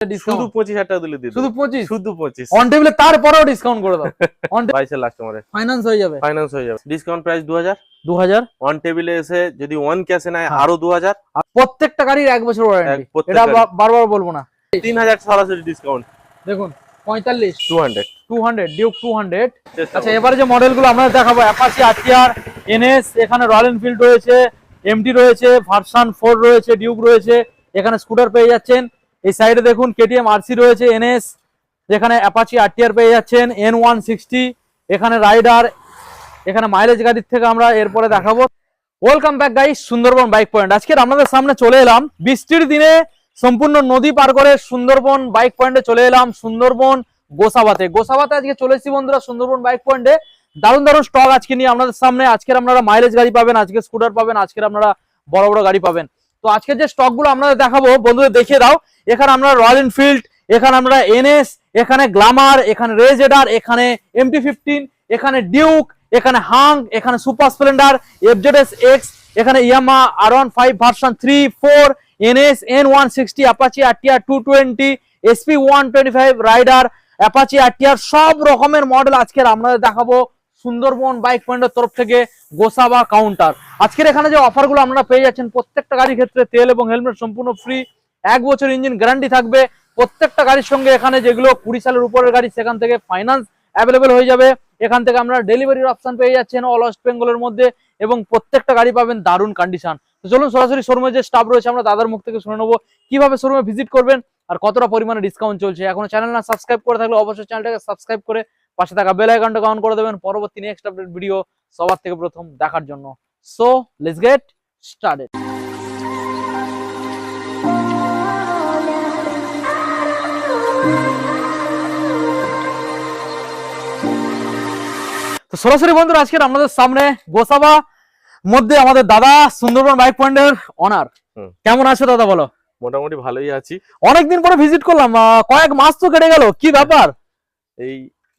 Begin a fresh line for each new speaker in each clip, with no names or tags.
শুধু 25,000 টাকা দিলে দিই, শুধু 25, শুধু 25
অন টেবিলে, তারপরেও ডিসকাউন্ট করে দাও। অন
22 এর লাস্ট আমারে
ফাইনান্স হয়ে যাবে,
ফাইনান্স হয়ে যাবে। ডিসকাউন্ট প্রাইস
2000
অন টেবিলে এসে যদি ওয়ান ক্যাশে নেয় আরো 2000।
আর প্রত্যেকটা গাড়ির 1 বছর ওয়ারেন্টি, এটা বারবার বলবো না।
3000 সরাসরি ডিসকাউন্ট
দেখুন 45
200
ডিউক 200। আচ্ছা এবারে যে মডেলগুলো আমরা দেখাবো, অ্যাপাচি আরটিআর, এনএস, এখানে রয়্যাল এনফিল্ড রয়েছে, এমটি রয়েছে, ভার্সন 4 রয়েছে, ডিউক রয়েছে, এখানে স্কুটার পেয়ে যাচ্ছেন। এই সাইডে দেখুন কেটিএম আরসি রয়েছে, এনএস, যেখানে অ্যাপাচি আরটিআর পেয়ে যাচ্ছেন, N160, এখানে রাইডার, এখানে মাইলেজ গাড়ির থেকে আমরা এরপরে দেখাবো। Welcome back guys, Sundarban bike point. আজকে আপনাদের সামনে চলে এলাম বৃষ্টির দিনে, সম্পূর্ণ নদী পার করে সুন্দরবন বাইক পয়েন্টে চলে এলাম, সুন্দরবন গোসাবাতে। আজকে চলে এসেছি বন্ধুরা সুন্দরবন বাইক পয়েন্টে। দারুণ দারুণ স্টক আজকে নিয়ে আপনাদের সামনে। আজকের আপনারা মাইলেজ গাড়ি পাবেন, আজকে স্কুটার পাবেন, আজকের আপনারা বড় বড় গাড়ি পাবেন। তো আজকে যে স্টক গুলো আপনাদের দেখাবো বন্ধুদের দেখিয়ে দাও। এখানে আমরা রয়্যাল এনফিল্ড, এখানে আমরা এনএস, এখানে গ্ল্যামার, এখানে রেজেডার, এখানে MT-15, এখানে ডিউক, এখানে হাং, এখানে সুপার স্প্লেন্ডার, FZS X, এখানে Yamaha R15 version 3, 4, NS, N160, Apache RTR 220, SP125 rider, Apache RTR, সব রকমের মডেল আজকের আপনাদের দেখাবো সুন্দরবন বাইক পয়েন্টের তরফ থেকে গোসাবা কাউন্টার। আজকের এখানে যে অফারগুলো আপনারা পেয়ে যাচ্ছেন, প্রত্যেকটা গাড়ির ক্ষেত্রে তেল এবং হেলমেট সম্পূর্ণ ফ্রি, 1 বছর ইঞ্জিন গ্যারান্টি থাকবে। প্রত্যেকটা গাড়ির সঙ্গে এখানে যেগুলো 20 সালের উপরের গাড়ি, সেখান থেকে ফাইন্যান্স অ্যাভেলেবেল হয়ে যাবে। এখান থেকে আমরা ডেলিভারির অপশন পেয়ে যাচ্ছেন অল ওয়েস্ট বেঙ্গলের মধ্যে, এবং প্রত্যেকটা গাড়ি পাবেন দারুণ কন্ডিশন। তো চলুন সরাসরি শোরুমে যে স্টাফ রয়েছে আমরা দাদার মুখ থেকে শুনে নেবো কিভাবে শোরুমে ভিজিট করবেন আর কতটা পরিমাণে ডিসকাউন্ট চলছে। এখনো চ্যানেল না সাবস্ক্রাইব করে থাকলে অবশ্যই চ্যানেলটাকে সাবস্ক্রাইব করে পাশে থাকা বেল আইকনটা অন করে দেবেন পরবর্তী নেক্সট আপডেট ভিডিও সবার থেকে প্রথম দেখার জন্য। So let's get started. তো সরাসরি বন্ধুরা আজকে আমাদের সামনে গোসাবা মধ্যে আমাদের দাদা সুন্দরবন বাইক পয়েন্টের অনার। কেমন আছো দাদা বলো?
মোটামুটি ভালোই আছি।
অনেকদিন পরে ভিজিট করলাম, কয়েক মাস তো কেটে গেল, কি ব্যাপার?
এই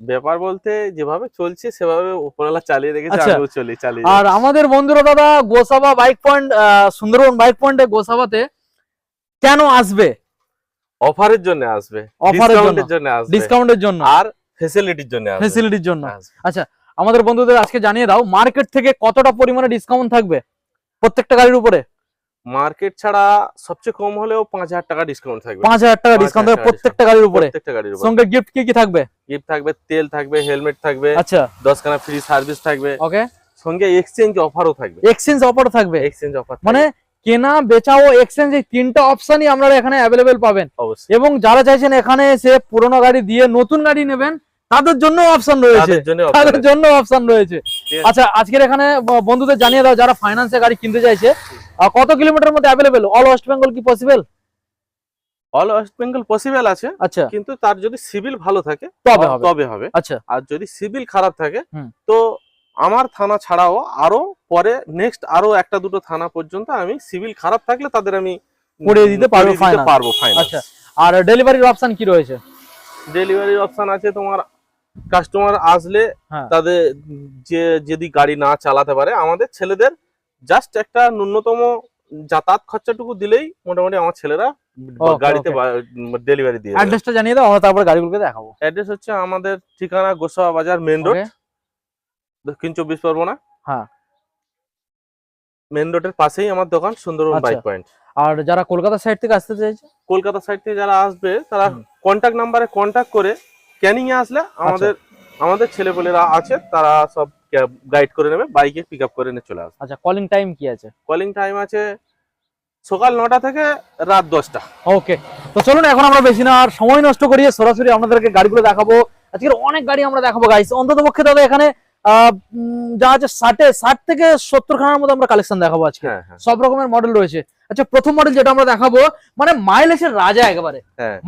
ব্যাপার বলতে যেভাবে চলছে সেভাবে উপরওয়ালা চালিয়ে রেখেছে, আমিও চালিয়ে।
আর আমাদের বন্ধুরা দাদা Gosaba bike point, Sundarban bike পয়েন্টে গোসাবাতে কেন আসবে?
অফারের জন্য আসবে,
ডিসকাউন্টের জন্য
আর ফ্যাসিলিটির জন্য।
আচ্ছা আমাদের বন্ধুদের আজকে জানিয়ে দাও মার্কেট থেকে কতটা পরিমাণে ডিসকাউন্ট থাকবে প্রত্যেকটা গাড়ির উপরে?
মার্কেট ছাড়া সবচেয়ে কম হলেও 5000 টাকা ডিসকাউন্ট থাকবে।
5000 টাকা ডিসকাউন্ট থাকবে প্রত্যেকটা গাড়ির উপরে। সঙ্গে গিফট কি থাকবে?
গিফট থাকবে, তেল থাকবে, হেলমেট থাকবে,
আচ্ছা
10 খানা ফ্রি সার্ভিস থাকবে।
ওকে,
সঙ্গে এক্সচেঞ্জ অফারও থাকবে।
এক্সচেঞ্জ অফারও থাকবে।
এক্সচেঞ্জ অফার
মানে কেনা বেচা ও এক্সচেঞ্জ, এই তিনটা অপশনই আপনারা এখানে অ্যাভেলেবেল পাবেন। এবং যারা চাইছেন এখানে এসে পুরনো গাড়ি দিয়ে নতুন গাড়ি নেবেন তাদের জন্য অপশন রয়েছে। আচ্ছা আজকের এখানে বন্ধুদের জানিয়ে দাও যারা ফাইন্যান্সে গাড়ি কিনতে চাইছে কত কিলোমিটার মধ্যে অ্যাভেলেবেল? অল ওয়েস্ট বেঙ্গল কি possible?
All West Bengal possible আছে,
আচ্ছা,
কিন্তু তার যদি সিভিল ভালো থাকে তবে হবে। আচ্ছা, আর যদি সিভিল খারাপ থাকে তো আমার থানা ছাড়াও আরো পরে নেক্সট আরো একটা দুটো থানা পর্যন্ত আমি সিভিল খারাপ থাকলে তাদের আমি
করিয়ে দিতে পারবো
ফাইনান্স।
আচ্ছা, আর ডেলিভারির অপশন কি রয়েছে?
ডেলিভারির অপশন আছে তোমার, কাস্টমার আসলে তাদের যদি গাড়ি না চালাতে পারে আমাদের ছেলেদের জাস্ট একটা ন্যূনতম যাতায়াত খরচাটুকু দিলেই মোটামুটি আমার ছেলেরা গাড়িতে ডেলিভারি দিয়ে।
অ্যাড্রেসটা জানিয়ে দাও, আমরা তারপর গাড়িগুলোকে দেখাবো।
অ্যাড্রেস হচ্ছে আমাদের ঠিকানা গোসাবা বাজার মেইন রোড, দক্ষিণ 24 পরগনা।
হ্যাঁ,
মেইন রোডের পাশেই আমার দোকান সুন্দরবন বাইক পয়েন্ট।
আর যারা কলকাতা সাইড থেকে আসতে চাইছে,
কলকাতা সাইড থেকে যারা আসবে তারা কন্টাক্ট নাম্বারে কন্টাক্ট করে ক্যানিং এ আসলে আমাদের ছেলেপেলেরা আছে, তারা সব গাইড করে নেবে, বাইকে পিক আপ করে নিয়ে চলে আসবে।
আচ্ছা কলিং টাইম কি আছে?
কলিং টাইম আছে সকাল 9টা থেকে রাত 10টা।
ওকে, তো চলুন এখন আমরা বেশি না আর সময় নষ্ট করিয়ে সরাসরি আপনাদেরকে গাড়িগুলো দেখাবো। আজকের অনেক গাড়ি আমরা দেখাবো গাইস, অন্তত পক্ষে দাদা এখানে যা আছে 60 থেকে 70 খানার মতো আমরা কালেকশন দেখাবো আজকে। সব রকমের মডেল রয়েছে। আচ্ছা প্রথম মডেল যেটা আমরা দেখাবো মানে মাইলেজের রাজা একেবারে,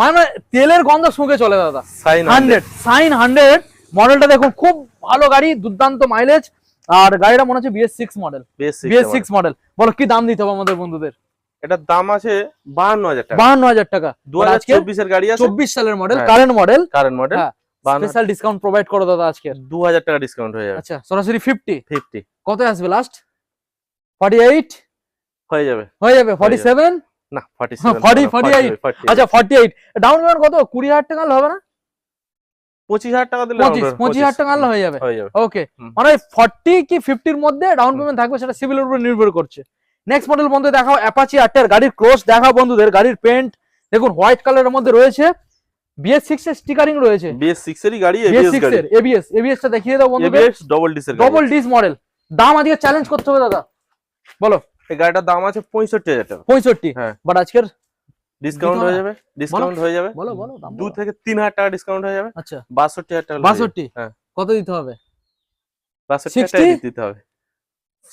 মানে তেলের গন্ধ শুঁকে চলে দাদা, সাইন 100 মডেলটা দেখুন, খুব ভালো গাড়ি, দুর্দান্ত মাইলেজ। আর গাড়িটা মনে হচ্ছে BS6 মডেল। BS6 মডেল, বলো কি দাম দিতে হবে আমাদের বন্ধুদের?
এটার দাম আছে 52000 টাকা।
52000 টাকা
2024 এর গাড়ি আছে,
24 সালের model, current model.
Special
discount provide করো দাদা আজকে,
2000 টাকা ডিসকাউন্ট হয়ে যাবে।
আচ্ছা সরাসরি 50
50
কত আসবে লাস্ট? 48
হয়ে যাবে
47
না 47
48 আচ্ছা 48 ডাউন পেমেন্ট কত 20000 টাকা হবে না
25000 টাকা দিলে
25000 টাকা আনলে হয়ে যাবে ওকে মানে 40 কি 50 এর মধ্যে ডাউন পেমেন্ট থাকবে সেটা সিভিলের উপর নির্ভর করছে নেক্সট মডেল বন্ধু দেখাও অ্যাপাচি আরটিআর গাড়ির ক্রস দেখাও বন্ধুদের গাড়ির পেন্ট দেখুন হোয়াইট কালারের মধ্যে রয়েছে BS6 এর স্টিকারিং রয়েছে
BS6 এরই গাড়ি ABS গাড়ি
ABS টা দেখিয়ে দাও বন্ধুদের
ABS ডবল ডিস
মডেল দাম আজকে চ্যালেঞ্জ করতে হবে দাদা বলো
এই গাড়িটার দাম আছে 65000 টাকা
65
হ্যাঁ
বাট আজকের
ডিসকাউন্ট হয়ে যাবে
বলো দাম
2 থেকে 3000 টাকা ডিসকাউন্ট হয়ে যাবে
আচ্ছা
62000 টাকা
62
হ্যাঁ
কত দিতে হবে
62 টাকা দিতে হবে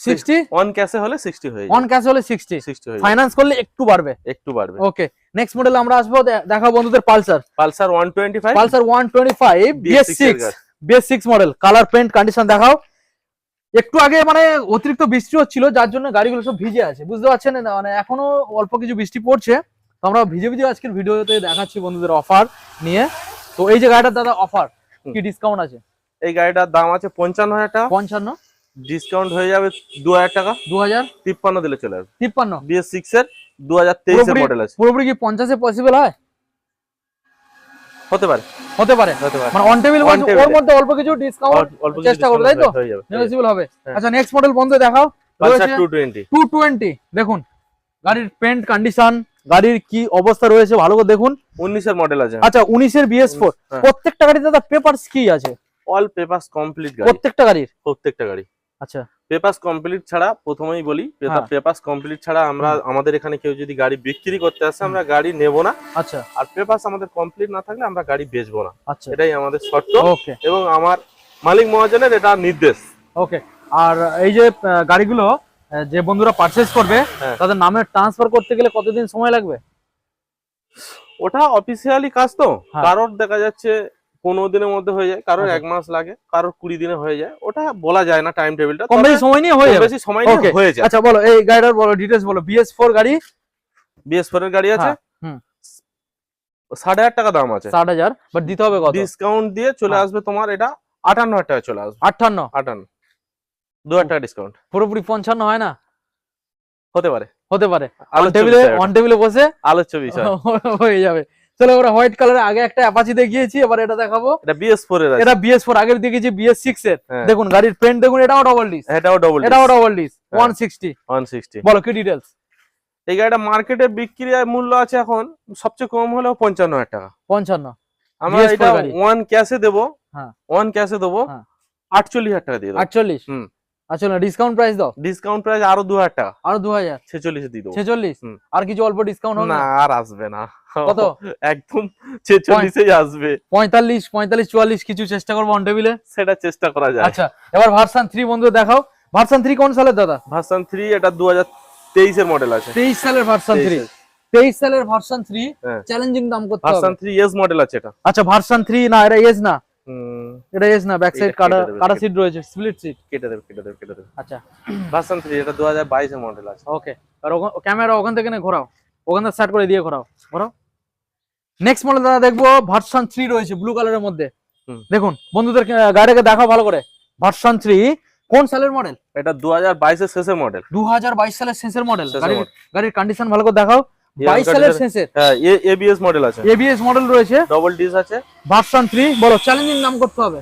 60
অন ক্যাশে হলে 60 হয়ে যাবে
অন ক্যাশ হলে 60
60 হয়ে
ফাইনান্স করলে একটু বাড়বে ওকে নেক্সট মডেল আমরা আসবো দেখাও বন্ধুদের Pulsar
125
BS6 model colour paint condition দেখাও একটু আগে মানে অতিরিক্ত বৃষ্টি হচ্ছিল যার জন্য গাড়িগুলো সব ভিজে আছে বুঝতে পারছেন মানে এখনো অল্প কিছু বৃষ্টি পড়ছে তো আমরা ভিজে ভিজে আজকের ভিডিওতে দেখাচ্ছি বন্ধুদের অফার নিয়ে তো এই যে গাড়িটার দাদা অফার কি ডিসকাউন্ট আছে
এই গাড়িটার দাম আছে 55000 টাকা
55
ডিসকাউন্ট হয়ে যাবে 2000 টাকা
2053
দিলে চলে আসবে
53
BS6 এর 2023 এর মডেল আছে
পুরোপুরি কি 50 এ পসিবল হয়
হতে পারে
মানে অন টেবিল ওর মধ্যে অল্প কিছু ডিসকাউন্ট চেষ্টা করব তাই তো নেগোশিয়েবল হবে আচ্ছা নেক্সট মডেল বন্ধু দেখাও
পালসার 220
দেখুন গাড়ির পেন্ট কন্ডিশন গাড়ির কি অবস্থা রয়েছে ভালো করে দেখুন
19 এর মডেল আছে
আচ্ছা 19 এর BS4 প্রত্যেকটা গাড়িতে দাদা পেপারস কি আছে
অল পেপারস কমপ্লিট গাড়ি
প্রত্যেকটা গাড়ি
আচ্ছা পেপারস কমপ্লিট ছাড়া প্রথমেই বলি পেপারস কমপ্লিট ছাড়া আমরা আমাদের এখানে কেউ যদি গাড়ি বিক্রি করতে আসে আমরা গাড়ি নেব না
আচ্ছা
আর পেপারস আমাদের কমপ্লিট না থাকলে আমরা গাড়ি বেচবো না
আচ্ছা
এটাই আমাদের শর্ত
ওকে
এবং আমার মালিক মহাজনের এটা নির্দেশ
ওকে আর এই যে গাড়িগুলো যে বন্ধুরা পারচেজ করবে তাদের নামে ট্রান্সফার করতে গেলে কতদিন সময় লাগবে
ওটা অফিসিয়ালি কাজ তো কারোর দেখা যাচ্ছে 15 দিনের মধ্যে হয়ে যায় কারোর 1 মাস লাগে কারোর 20 দিনে হয়ে যায় ওটা বলা যায় না টাইম টেবিলটা
কম বেশি সময় নিয়ে হয়ে যাবে
বেশি সময় নিয়ে হয়ে যায়
আচ্ছা বলো এই গাড়িটার বলো ডিটেইলস বলো BS4 গাড়ি
BS4 এর গাড়ি আছে 8,500 টাকা দাম আছে
60,000 বাট দিতে হবে কত
ডিসকাউন্ট দিয়ে চলে আসবে তোমার এটা 58,000 টাকা চলে আসবে 58 2000 টাকা ডিসকাউন্ট
পুরোপুরি 55 হয় না
হতে পারে
অন টেবিলে বসে
আলোচ্য বিষয়
হয়ে যাবে চলো আমরা হোয়াইট কালারের আগে একটা অ্যাপাচি দেখিয়েছি এবার এটা দেখাবো
এটা BS4 এর আছে
এটা BS4 আগে দেখিয়েছি BS6 এর দেখুন গাড়ির পেন্ট দেখুন এটাও ডবল ডিস 160 বলো কি ডিটেইলস
এই গাড়িটা মার্কেটে বিক্রি মূল্য আছে এখন সবচেয়ে কম হলো 55,000 টাকা
55
আমরা এটা ওয়ান ক্যাশে দেব ওয়ান ক্যাশে দেব 48,000 টাকা দিয়ে দেব
48 আচ্ছা না ডিসকাউন্ট প্রাইস দাও
ডিসকাউন্ট প্রাইস আরো 2000 টাকা
আরো 2000
46 এ দিয়ে দেব
46 আর কিছু অল্প ডিসকাউন্ট হবে
না আর আসবে না
কত
একদম 46 এই আসবে
45 44 কিছু চেষ্টা করব অন টেবিলে
সেটা চেষ্টা করা যায়
আচ্ছা এবার ভার্সন 3 বন্ধু দেখাও ভার্সন 3 কোন সালের দাদা
ভার্সন 3 এটা 2023 এর মডেল আছে
23 সালের ভার্সন 3 চ্যালেঞ্জিং দাম করতে হবে
ভার্সন 3 এস মডেল আছে এটা
আচ্ছা ভার্সন 3 না এটা এস না এটা এস না ব্যাক সাইড কাটা সিট রয়েছে স্প্লিট সিট
কেটে দেব
আচ্ছা
ভার্সন 3 এটা 2022 এর মডেল আছে
ওকে আর ক্যামেরা ওখান থেকে না ঘোরাও ওখান থেকে স্টার্ট করে দিয়ে ঘোরাও নেক্সট মডেল দাদা দেখবো ভার্সন 3 রয়েছে ব্লু কালারের মধ্যে দেখুন বন্ধুদের গাড়িটাকে দেখাও ভালো করে ভার্সন 3 কোন সালের মডেল
এটা 2022 এর শেষের মডেল
2022 সালের শেষের মডেল গাড়ির কন্ডিশন ভালো করে দেখাও 22 সালের শেষের
হ্যাঁ ABS মডেল আছে
ABS মডেল রয়েছে
ডবল ডিস আছে
ভার্সন 3 বলো চ্যালেঞ্জিং দাম করতে হবে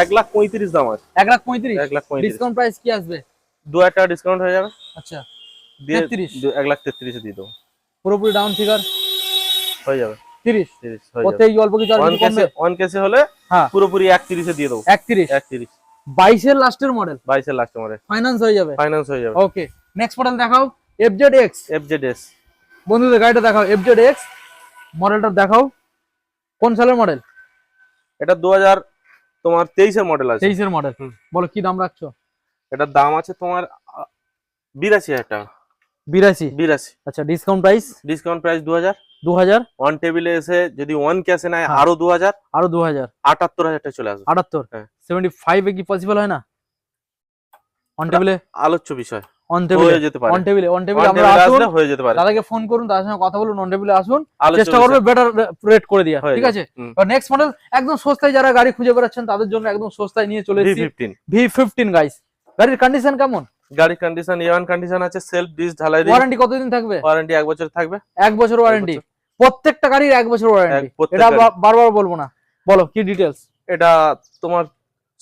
1,35,000 দাম আছে
1,35,000 ডিসকাউন্ট প্রাইস কি আসবে
2000 টাকা ডিসকাউন্ট হয়ে যাবে
আচ্ছা
33 1,33,000 এ দিয়ে দাও
পুরোপুরি ডাউন ফিগার
হয়ে যাবে
30
হয়ে
ওতে এই অল্প কিছু আর কিছু কমবে
অন ক্যাশে হলে পুরোপুরি 31 এ দিয়ে দাও
31 22 এর লাস্টের মডেল
22 এর লাস্টের মডেল
ফাইনান্স হয়ে যাবে ওকে নেক্সট মডেল দেখাও FZX বন্ধুদের গাড়িটা দেখাও FZX মডেলটা দেখাও কোন সালের মডেল
এটা 2023 এর মডেল আছে
23 এর মডেল বলো কি দাম রাখছো
এটার দাম আছে তোমার 82,000 টাকা
82 আচ্ছা ডিসকাউন্ট প্রাইস
2000 অন টেবিলে এসে যদি ওয়ান ক্যাশে নেয় আরো 2000 78,000 টাকা চলে আসবে
78 75 এ কি পসিবল হয় না অন টেবিলে
আলোচ্য বিষয়
অন টেবিলে আমরা আসুন
হয়ে যেতে পারে
দাদাকে ফোন করুন তার সঙ্গে কথা বলুন অন টেবিলে আসুন চেষ্টা করবে বেটার রেট করে দিয়া ঠিক আছে আর নেক্সট মডেল একদম সস্তায় যারা গাড়ি খুঁজে বেড়াচ্ছেন তাদের জন্য একদম সস্তায় নিয়ে চলে এসেছি V15 গাইস গাড়ির কন্ডিশন কেমন
গাড়ির কন্ডিশন A1 কন্ডিশন আছে, সেলফ ডিস ঢালাই দিন।
ওয়ারেন্টি কতদিন থাকবে?
ওয়ারেন্টি 1 বছর থাকবে।
1 বছর ওয়ারেন্টি, প্রত্যেকটা গাড়ির 1 বছর ওয়ারেন্টি।
প্রত্যেক
এটা
গাড়ি।
বারবার বলবো না, বলো কি ডিটেইলস।
এটা তোমার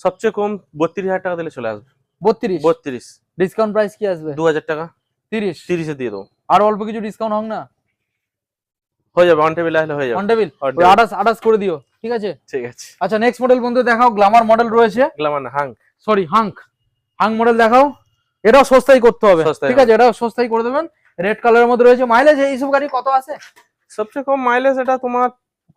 সবচেয়ে কম 32,000 টাকা দিলে চলে আসবে। 32
ডিসকাউন্ট প্রাইস কি আসবে?
2000 টাকা।
30
এ দিয়ে দেবো।
আর অল্প কিছু ডিসকাউন্ট হোক না?
হয়ে যাবে, অন টেবিল আসলে হয়ে যাবে।
অন টেবিল 28 করে দিও, ঠিক আছে?
ঠিক আছে।
আচ্ছা নেক্সট মডেল বন্ধু দেখাও, গ্ল্যামার মডেল রয়েছে।
গ্ল্যামার না, হাঙ্ক।
সরি হাঙ্ক মডেল দেখাও। এটাও সস্তাই করতে হবে,
সস্তাই
ঠিক আছে? এটাও সস্তাই করে দেবেন। রেড কালারের মধ্যে রয়েছে। মাইলেজ এইসব গাড়ি কত আছে?
সবচেয়ে কম মাইলেজ এটা তোমার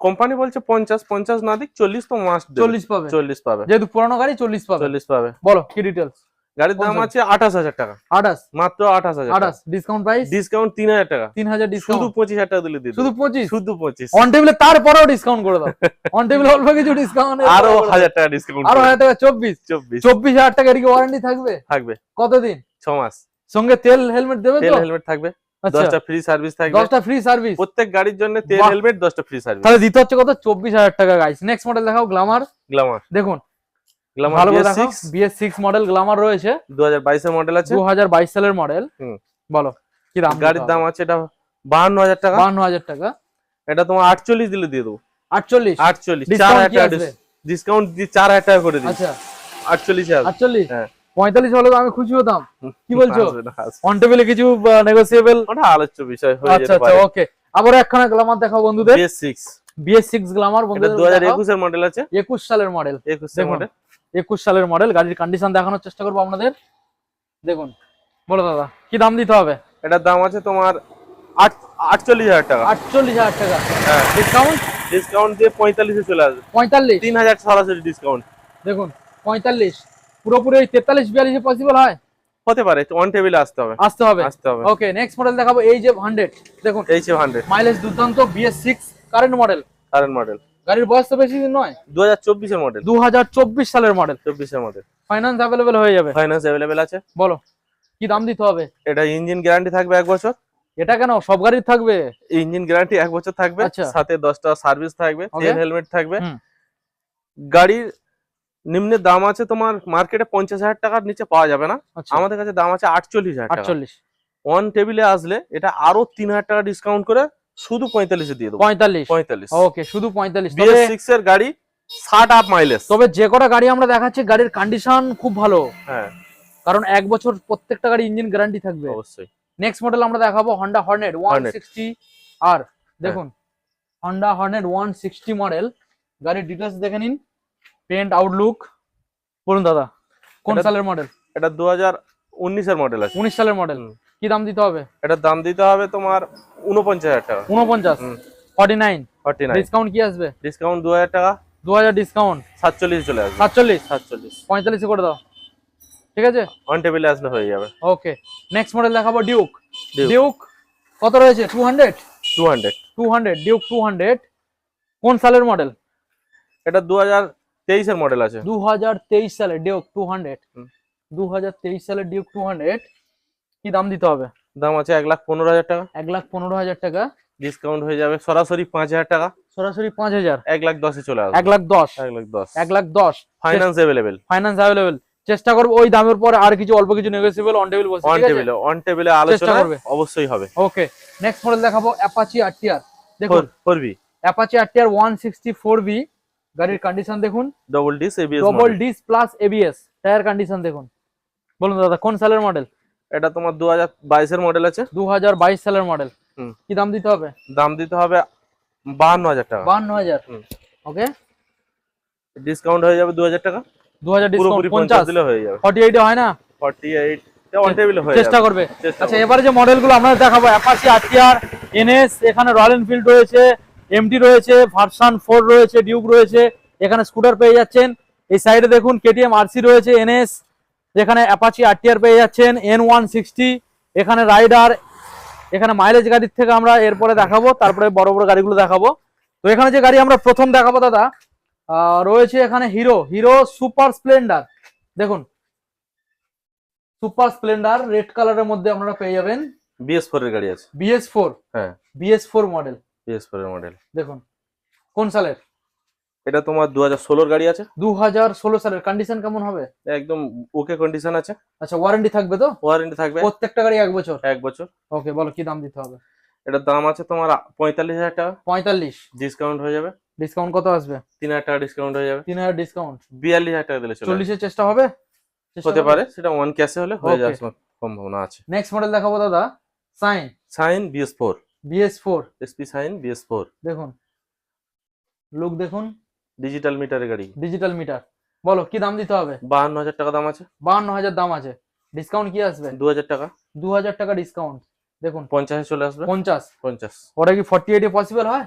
কোম্পানি বলছে 50 না দিক 40 তো মাস্ট
40 পাবে।
40 পাবে,
যেহেতু পুরানো গাড়ি 40 পাবে।
40 পাবে।
বলো কি ডিটেইলস।
গাড়ির দাম আছে 28,000 টাকা।
28
মাত্র 28,000 টাকা।
28 ডিসকাউন্ট প্রাইস?
ডিসকাউন্ট 3,000 টাকা।
3000 ডিসকাউন্ট।
শুধু 25,000 টাকা দিলে দিয়ে দেব।
শুধু 25?
শুধু 25।
অন টেবিলে তারপরেও ডিসকাউন্ট করে দাও। অন টেবিলে অল্প কিছু ডিসকাউন্ট,
আরো 1000 টাকা ডিসকাউন্ট।
আরো 1000 টাকা। 24,000 টাকা এর কি ওয়ারেন্টি থাকবে?
থাকবে।
কতদিন?
6 মাস।
সঙ্গে তেল হেলমেট দেবে তো?
তেল হেলমেট থাকবে। 10টা ফ্রি সার্ভিস থাকবে।
10টা ফ্রি সার্ভিস
প্রত্যেক গাড়ির জন্য তেল
বাহ।
হেলমেট 10টা ফ্রি সার্ভিস।
তাহলে দিতে হচ্ছে কত? 24,000 টাকা গাইস। নেক্সট মডেল দেখাও, গ্ল্যামার।
গ্ল্যামার
দেখুন
গ্ল্যামার
ভালো করে দেখাও।
BS6
BS6 মডেল গ্ল্যামার রয়েছে,
2022 এর মডেল আছে।
2022 সালের মডেল। বলো কি দাম?
গাড়ির দাম আছে এটা 52,000 টাকা।
52,000 টাকা।
এটা তোমার 48 দিলে দিয়ে দেবো।
48
4000 টাকা ডিসকাউন্ট দিয়ে 4000 টাকা করে দিই।
আচ্ছা
48 আছে।
48
হ্যাঁ
45 হলে তো আমি খুশি হতাম। কি বলছো?
আসবে না, আসবে।
অন টেবিলে কিছু নেগোসিয়েবল?
ওটা আলোচ্য বিষয় হয়ে
আচ্ছা
যেতে
আচ্ছা
পারে।
ওকে। আবার একখানা গ্ল্যামার দেখাও বন্ধুদের।
BS6
গ্ল্যামার
এটা
বন্ধুদের
2021 এর মডেল আছে।
21 সালের মডেল।
21 এর
দেখুন
মডেল।
21 সালের মডেল। গাড়ির কন্ডিশন দেখানোর চেষ্টা করবো আপনাদের। দেখুন বলো দাদা কি দাম দিতে হবে?
এটার দাম আছে তোমার 48,000 টাকা।
48,000 টাকা।
হ্যাঁ
ডিসকাউন্ট
দিয়ে 45 এ চলে আসবে।
45।
3000 সরাসরি ডিসকাউন্ট।
দেখুন 45 পুরোপুরি 43-42 এ পসিবল হয়?
হতে পারে, অন টেবিলে আসতে হবে।
আসতে হবে। ওকে নেক্সট মডেল দেখাবো, এই যে 100। দেখুন
HF100
মাইলেজ দুর্দান্ত। BS6 current model. গাড়ির বয়স তো বেশি দিন নয়।
2024 এর মডেল।
2024 সালের মডেল।
24 এর মডেল।
ফাইন্যান্স अवेलेबल হয়ে যাবে?
ফাইন্যান্স अवेलेबल আছে।
বলো কি দাম দিতে হবে?
এটা ইঞ্জিন গ্যারান্টি থাকবে 1 বছর।
এটা কেন সব গাড়ির থাকবে?
ইঞ্জিন গ্যারান্টি 1 বছর থাকবে,
আচ্ছা।
সাথে 10টা সার্ভিস থাকবে,
Okay.
তেল হেলমেট থাকবে।
হুম।
গাড়ির নিম্ন দাম আছে তোমার মার্কেটে 50,000 টাকার নিচে পাওয়া যাবে না।
আচ্ছা
আমাদের কাছে দাম আছে 48,000 টাকা।
48
অন টেবিলে আসলে এটা আরো 3,000 টাকা ডিসকাউন্ট করে শুধু 45 এ দিয়ে দেবো।
45 ওকে শুধু 45।
BS6 এর গাড়ি 60 আপ মাইলেজ।
তবে যে কটা গাড়ি আমরা দেখাচ্ছি গাড়ির কন্ডিশন খুব ভালো,
হ্যাঁ
কারণ 1 বছর প্রত্যেকটা গাড়ি ইঞ্জিন গ্যারান্টি থাকবে।
অবশ্যই।
নেক্সট মডেল আমরা দেখাবো Honda Hornet 160 আর। দেখুন Honda Hornet 160 মডেল। গাড়ির ডিটেইলস দেখে নিন, পেন্ট আউটলুক। বলুন দাদা কোন সালের মডেল?
এটা 2019 এর মডেল আছে।
19 সালের মডেল। কি দাম দিতে হবে?
এটার দাম দিতে হবে তোমার 49,000 টাকা।
49 49 ডিসকাউন্ট কি আসবে?
ডিসকাউন্ট 2,000 টাকা।
2000 ডিসকাউন্ট
47 চলে আসবে।
47
47
45 করে দাও, ঠিক আছে?
অন টেবিলে আসলে হয়ে যাবে।
ওকে নেক্সট মডেল দেখাবো ডিউক। ডিউক কত রয়েছে? 200 ডিউক 200 কোন সালের মডেল?
এটা 2023 এর মডেল আছে।
2023 সালের ডিউক 200। 2023 সালের ডিউক 200 কি দাম দিতে হবে?
দাম আছে 1,15,000 টাকা।
1,15,000 টাকা।
ডিসকাউন্ট হয়ে যাবে সরাসরি 5,000 টাকা।
সরাসরি 5,000।
1,10,000 এ চলে আসবে।
1,10,000
1,10,000 ফাইন্যান্স अवेलेबल।
Finance available. চেষ্টা করব ওই দামের পরে আর কিছু অল্প কিছু নেগোসিয়েবল অন টেবিল বসে, ঠিক আছে?
অন টেবিলে আলোচনা অবশ্যই হবে।
ওকে নেক্সট মডেল দেখাবো অ্যাপাচি RTR। দেখুন
4V
অ্যাপাচি RTR 164V। গাড়ির কন্ডিশন দেখুন,
double disc ABS
double disc plus ABS। Tyre condition দেখুন। বলুন দাদা কোন সালের মডেল?
এটা তোমার 2022 এর মডেল আছে।
2022 সালের মডেল। কি দাম দিতে হবে?
দাম দিতে হবে 52,000 টাকা।
52,000 ওকে
ডিসকাউন্ট হয়ে যাবে 2,000 টাকা।
2000 ডিসকাউন্ট
50 দিলে হয়ে যাবে।
48 এ হয় না?
48 তে অন টেবিলে হয়ে যাবে।
চেষ্টা করবে। আচ্ছা এবারে যে মডেলগুলো আমরা দেখাবো অ্যাপাচি RTR, NS, এখানে রয়্যাল এনফিল্ড রয়েছে, MT রয়েছে, ভার্সন 4 রয়েছে, ডিউক রয়েছে, এখানে স্কুটার পেয়ে যাচ্ছেন। এই সাইডে দেখুন KTM RC রয়েছে, NS, এখানে অ্যাপাচি RTR পেয়ে যাচ্ছেন, N160, এখানে রাইডার, এখানে মাইলেজ গাড়ির থেকে আমরা এরপরে দেখাবো, তারপরে বড় বড় গাড়িগুলো দেখাবো। তো এখানে যে গাড়ি আমরা প্রথম দেখাবো দাদা রয়েছে এখানে হিরো সুপার স্প্লেন্ডার। দেখুন সুপার স্প্লেন্ডার রেড কালারের মধ্যে আপনারা পেয়ে যাবেন।
BS4 এর গাড়ি আছে।
BS4
হ্যাঁ
BS4 মডেল।
BS4 এর মডেল।
দেখুন কোন সালের?
এটা তোমার 2016 গাড়ি আছে।
2016 সালের। কন্ডিশন কেমন হবে?
একদম ওকে কন্ডিশন আছে।
আচ্ছা, ওয়ারেন্টি থাকবে তো?
ওয়ারেন্টি থাকবে
প্রত্যেকটা গাড়ি 1 বছর?
1 বছর।
ওকে, বলো কি দাম দিতে হবে?
এটার দাম আছে তোমার 45,000 টাকা।
45?
ডিসকাউন্ট হয়ে যাবে।
ডিসকাউন্ট কত আসবে?
3,000 টাকা ডিসকাউন্ট হয়ে যাবে।
3000 ডিসকাউন্ট?
42,000 টাকা দিলে চলে
40 এর চেষ্টা হবে?
হতে পারে, সেটা ওয়ান ক্যাশে হলে হয়ে
Okay.
যাওয়ার সম্ভাবনা আছে।
নেক্সট মডেল দেখাবো দাদা, sign.
Sign BS4।
BS4
SP sign BS4
দেখুন, লুক দেখুন,
ডিজিটাল মিটারের গাড়ি।
Digital meter. বলো কি দাম দিতে হবে?
52,000 টাকা দাম আছে।
52,000 দাম আছে। ডিসকাউন্ট কি আসবে?
2,000 টাকা।
2000 টাকা ডিসকাউন্ট। দেখুন
50 এ চলে আসবে।
50? ওটা কি 48 এ পসিবল হয়?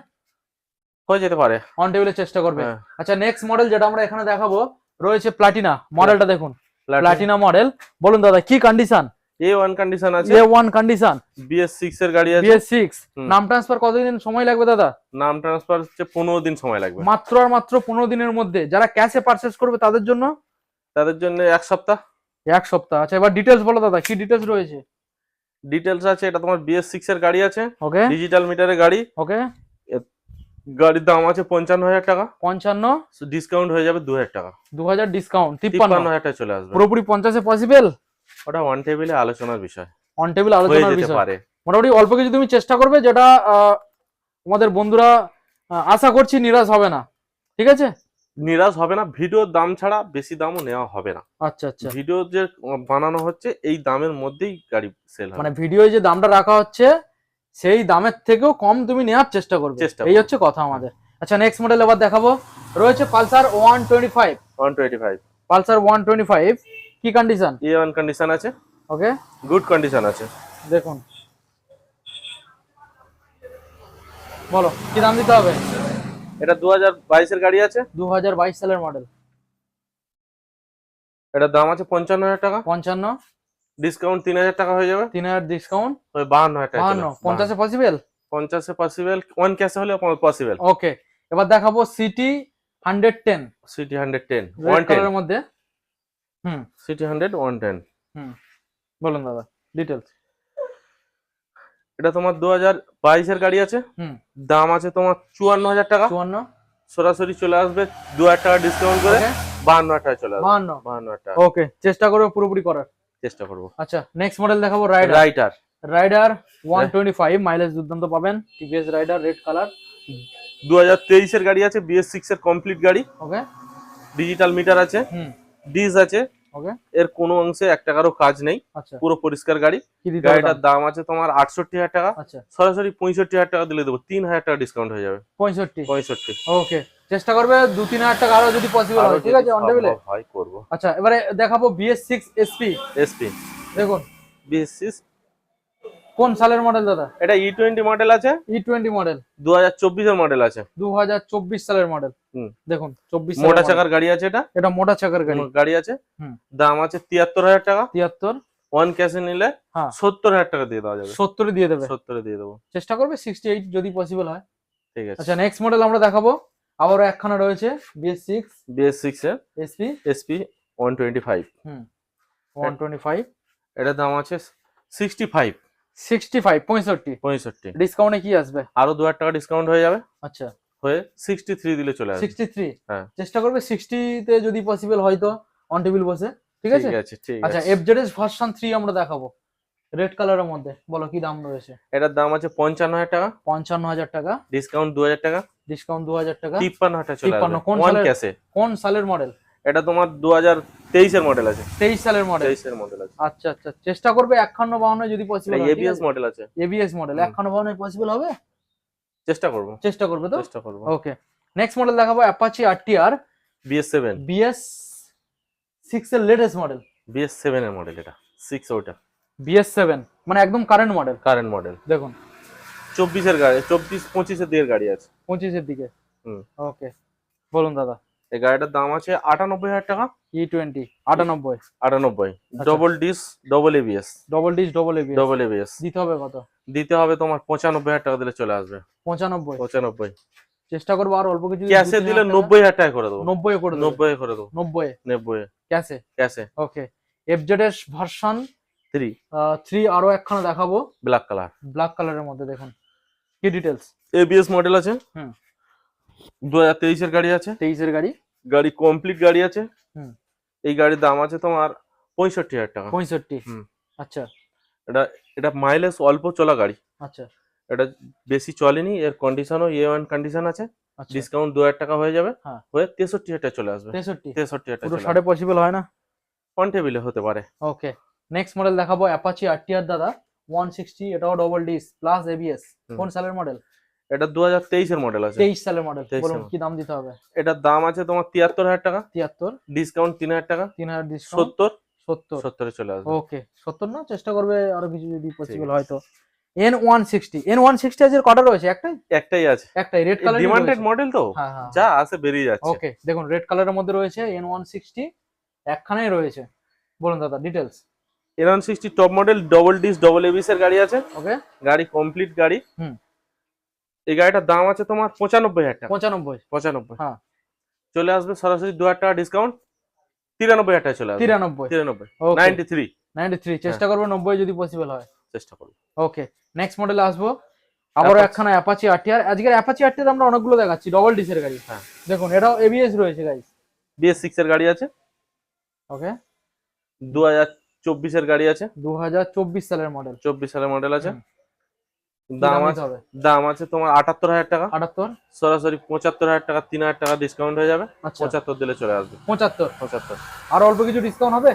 হয়ে যেতে পারে।
অন টেবিলের চেষ্টা করবে।
হ্যাঁ।
আচ্ছা, নেক্সট মডেল যেটা আমরা এখানে দেখাবো রয়েছে প্লাটিনা। মডেলটা দেখুন, প্লাটিনা মডেল। বলুন দাদা কি কন্ডিশন?
A1 কন্ডিশন আছে।
A1 condition.
BS6 এর গাড়ি আছে।
BS6। নাম ট্রান্সফার কতদিন সময় লাগবে দাদা?
নাম ট্রান্সফার হচ্ছে 15 দিন সময় লাগবে।
মাত্র আর মাত্র 15 দিনের মধ্যে। যারা ক্যাশে পারচেজ করবে তাদের জন্য?
তাদের জন্য 1 সপ্তাহ।
1 সপ্তাহ। আচ্ছা, এবার ডিটেলস বলো দাদা, কি ডিটেলস রয়েছে?
ডিটেলস আছে, এটা তোমার BS6 এর গাড়ি আছে।
ওকে।
ডিজিটাল মিটারের গাড়ি।
ওকে।
গাড়ির দাম আছে 55,000 টাকা।
55?
ডিসকাউন্ট হয়ে যাবে 2,000 টাকা।
2000 ডিসকাউন্ট
53,000 টাকা চলে আসবে।
পুরোপুরি 50 এ পসিবল?
ওটা ওয়ান টেবিলে আলোচনার বিষয়।
অন টেবিল
হয়ে
আলোচনার
যেতে
বিষয়।
পারে।
মোটামুটি অল্প কিছু তুমি চেষ্টা করবে, যেটা আমাদের বন্ধুরা আশা করছি নিরাশ হবে না। ঠিক আছে?
নিরাশ হবে না। ভিডিওর দাম ছাড়া বেশি দামও নেওয়া হবে না।
আচ্ছা আচ্ছা,
ভিডিও যে বানানো হচ্ছে এই দামের মধ্যেই গাড়ি সেল হবে।
মানে ভিডিওয় যে দামটা রাখা হচ্ছে সেই দামের থেকেও কম তুমি নেওয়ার চেষ্টা করবে, এই হচ্ছে কথা আমাদের। আচ্ছা, নেক্সট মডেল এবার দেখাবো রয়েছে পালসার 125।
125
পালসার 125 কি কন্ডিশন?
A1 কন্ডিশন আছে।
ওকে,
গুড কন্ডিশন আছে।
দেখুন, বলো কি দাম দিতে হবে?
এটা 2022 এর গাড়ি আছে।
2022 সালের মডেল।
এটার দাম আছে 55,000 টাকা।
55?
ডিসকাউন্ট 3,000 টাকা হয়ে যাবে।
3000 ডিসকাউন্ট?
ওই 52,000 টাকা।
52? 50 এ পসিবল?
50 এ পসিবল। ওয়ান ক্যাশে হলে পসিবল।
ওকে, এবার দেখাবো সিটি 110।
সিটি 110
রেড কালারের
110
মধ্যে। হুম
সিটি 100 110।
হুম, বলুন দাদা ডিটেলস।
এটা তোমার 2022 এর গাড়ি আছে।
হুম,
দাম আছে তোমার 54,000 টাকা।
54?
সরাসরি চলে আসবে 2,000 টাকা ডিসকাউন্ট করে।
ওকে।
52,000 টাকা চলে আসবে।
52?
52,000 টাকা।
ওকে, চেষ্টা করবো পুরোপুরি করার।
চেষ্টা করব।
আচ্ছা, নেক্সট মডেল দেখাবো রাইডার।
রাইটার।
রাইডার 125 মাইলেজ দুর্দান্ত পাবেন। TVS rider red colour.
2023 এর গাড়ি আছে। BS6 এর কমপ্লিট গাড়ি।
ওকে।
ডিজিটাল মিটার আছে।
হুম।
ডিস আছে।
ওকে।
এর কোনো অংশে 1 টাকারও কাজ নেই।
আচ্ছা,
পুরো পরিষ্কার গাড়ি।
কি দিতে হবে?
গাড়িটার দাম আছে তোমার 68,000 টাকা।
আচ্ছা,
সরাসরি 65,000 টাকা দিলে দেবো। 3,000 টাকা ডিসকাউন্ট হয়ে যাবে।
65?
65।
ওকে, চেষ্টা করবে 2-3 হাজার টাকা আরো যদি পসিবল হয়। ঠিক আছে, অন টেবিলে।
হয় করব।
আচ্ছা, এবারে দেখাবো BS6 SP।
SP
দেখুন,
BS6
কোন সালের মডেল দাদা?
এটা E20 মডেল আছে।
E20 মডেল
2024 এর মডেল আছে।
2024 সালের মডেল।
হুম।
দেখুন 24
মোটা
সালের
চাকার গাড়ি আছে।
এটা মোটা চাকার গাড়ি।
গাড়ি আছে।
হুম।
দাম আছে 73,000 টাকা।
73?
ওয়ান ক্যাশে নিলে
হ্যাঁ
70,000 টাকা দিয়ে দেওয়া যাবে।
70 দিয়ে দেবে?
70 দিয়ে দেবো।
চেষ্টা করবে 68 যদি পসিবল হয়।
ঠিক আছে।
আচ্ছা, নেক্সট মডেল আমরা দেখাবো আবারও একখানা রয়েছে BS6
BS6 এর
SP।
SP 125।
হুম, 125।
এটার দাম আছে 65।
65? 65? ডিসকাউন্টে কি আসবে?
আরো 2,000 টাকা ডিসকাউন্ট হয়ে যাবে।
আচ্ছা,
হয়ে 63 দিলে চলে আসবে।
63?
হ্যাঁ।
চেষ্টা করবে 60 তে যদি পসিবল হয় তো অন টেবিল বসে। ঠিক আছে?
ঠিক আছে। ঠিক
আচ্ছা,
আছে।
FZS ভার্সন 3 আমরা দেখাবো রেড কালারের মধ্যে। বলো কি দাম রয়েছে?
এটার দাম আছে 55,000 টাকা।
55,000 টাকা।
ডিসকাউন্ট 2,000 টাকা।
ডিসকাউন্ট 2000 টাকা।
53,000 টাকা চলে
53?
আসবে।
কোন
ওয়ান
সালের?
ক্যাশে।
কোন সালের মডেল?
এটা তোমার 2023 এর মডেল আছে।
23 সালের মডেল?
23 এর মডেল আছে।
আচ্ছা আচ্ছা, চেষ্টা করবে 51-52 যদি পসিবল
এটা
হয়।
ABS মডেল আছে।
ABS মডেল 51-52 পসিবল হবে?
চেষ্টা করব।
চেষ্টা করবে তো?
চেষ্টা করব।
ওকে, নেক্সট মডেল দেখাবো অ্যাপাচি RTR
BS7।
BS6 এর লেটেস্ট মডেল।
BS7 এর মডেল এটা। 6 ওটা।
BS7 মানে একদম কারেন্ট মডেল।
Current model.
দেখুন
24 এর গাড়ি, 24-25 এর দিকের গাড়ি আছে।
25 এর দিকে।
হুম।
ওকে, বলুন দাদা।
এই গাড়িটার দাম আছে 98,000 টাকা।
E20 98?
98। Double disc double ABS।
Double disc double ABS?
Double ABS
দিতে হবে কত?
দিতে হবে তোমার 95,000 টাকা দিলে চলে আসবে।
95?
95।
চেষ্টা করবো আর অল্প কিছু।
ক্যাশে দিলে 90,000 টাকা করে দেবো।
90 করে দেবো?
90 করে দেবো।
90
90
ক্যাশে?
ক্যাশে।
ওকে, FZS ভার্সন 3 আরো একখানা দেখাবো
ব্ল্যাক কালার।
ব্ল্যাক কালারের মধ্যে। দেখুন কি ডিটেলস।
ABS মডেল আছে।
হুম।
2023 এর গাড়ি আছে,
23-এর গাড়ি।
গাড়ি কমপ্লিট গাড়ি আছে।
হুম।
এই গাড়ির দাম আছে তোমার 65,000 টাকা।
65।
হুম।
আচ্ছা
এটা এটা মাইলেজ অল্প চলা গাড়ি,
আচ্ছা
এটা বেশি চলেনি, এর কন্ডিশনও A1 কন্ডিশন আছে।
আচ্ছা।
ডিসকাউন্ট 2,000 টাকা হয়ে যাবে,
হ্যাঁ।
হয়ে 63,000 টাকা চলে আসবে।
63
63,000 টাকা
পুরো
চলে
60 পসিবল হয় না?
অন টেবিলে হতে পারে।
ওকে, নেক্সট মডেল দেখাবো অ্যাপাচি আরটিআর দাদা 160, এটাও ডবল ডিস প্লাস এবিএস। কোন সালের মডেল?
এটা 2023 এর মডেল আছে।
23 সালের মডেল।
23
বলুন
সালের।
কি দাম দিতে হবে?
এটার দাম আছে তোমার 73,000 টাকা,
73,
ডিসকাউন্ট 3,000 টাকা,
3000 ডিসকাউন্ট,
70
70।
70 এ চলে আসবে।
ওকে, 70 না, চেষ্টা করবে আরো কিছু যদি পসিবল হয় তো। N160 এর কটা রয়েছে? একটাই?
একটাই আছে,
একটাই রেড কালার।
ডিমান্ডেড মডেল তো,
হ্যাঁ হ্যাঁ।
যা আছে বেরিয়ে যাচ্ছে।
ওকে, দেখুন রেড কালারের মধ্যে রয়েছে N160, একখানেই রয়েছে। বলুন দাদা details.
N160 top model, double disc double ABS এর গাড়ি আছে।
ওকে,
গাড়ি কমপ্লিট গাড়ি।
হুম।
এই গাড়িটার দাম আছে তোমার 95,000 টাকা।
95।
95
হ্যাঁ।
চলে আসবে সরাসরি 2,000 টাকা ডিসকাউন্ট, 93,000 টাকা চলে আসবে।
93।
93
93 চেষ্টা করবো 90 যদি পসিবল হয়।
চেষ্টা করব।
ওকে, নেক্সট মডেলে আসবো। আবারও একখানা অ্যাপাচি আরটিআর। আজকের অ্যাপাচি আরটিআর আমরা অনেকগুলো দেখাচ্ছি, ডবল ডিসের গাড়ি।
হ্যাঁ।
দেখুন এটাও এবিএস রয়েছে গাইস।
BS6 এর গাড়ি আছে।
ওকে,
2024 এর গাড়ি আছে।
2024 সালের মডেল।
24 সালের মডেল আছে।
দাম
দাম আছে, দাম আছে তোমার 78,000 টাকা।
78।
সরাসরি 75,000 টাকা, 3,000 টাকা ডিসকাউন্ট হয়ে যাবে।
আচ্ছা,
75 দিলে চলে আসবে।
75।
75
আর অল্প কিছু ডিসকাউন্ট হবে?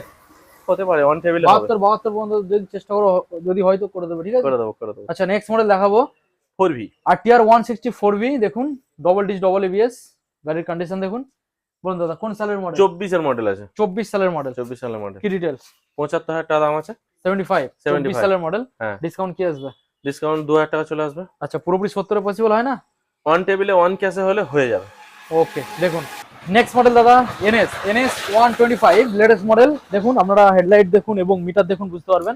হতে পারে, অন টেবিলে হবে।
72 পর্যন্ত যদি চেষ্টা করো, যদি হয়তো করে দেবে, ঠিক আছে?
করে দেবো, করে দেবো।
আচ্ছা, নেক্সট মডেল দেখাবো
4V
আরটিআর 164V। দেখুন ডবল ডিস ডবল এবিএস, গাড়ির কন্ডিশন দেখুন। বলুন দাদা কোন সালের মডেল?
24 এর মডেল আছে।
24 সালের মডেল।
24 সালের মডেল।
কি ডিটেলস?
75,000 টাকা দাম আছে।
75। 24 সালের মডেল।
হ্যাঁ।
ডিসকাউন্ট কি আসবে?
ডিসকাউন্ট 2,000 টাকা চলে আসবে।
আচ্ছা, পুরোপুরি 70 এ পসিবল হয় না?
অন টেবিলে অন ক্যাশে হলে হয়ে যাবে।
ওকে, দেখুন নেক্সট মডেল দাদা NS 125 লেটেস্ট মডেল। দেখুন আপনারা হেডলাইট দেখুন এবং মিটার দেখুন, বুঝতে পারবেন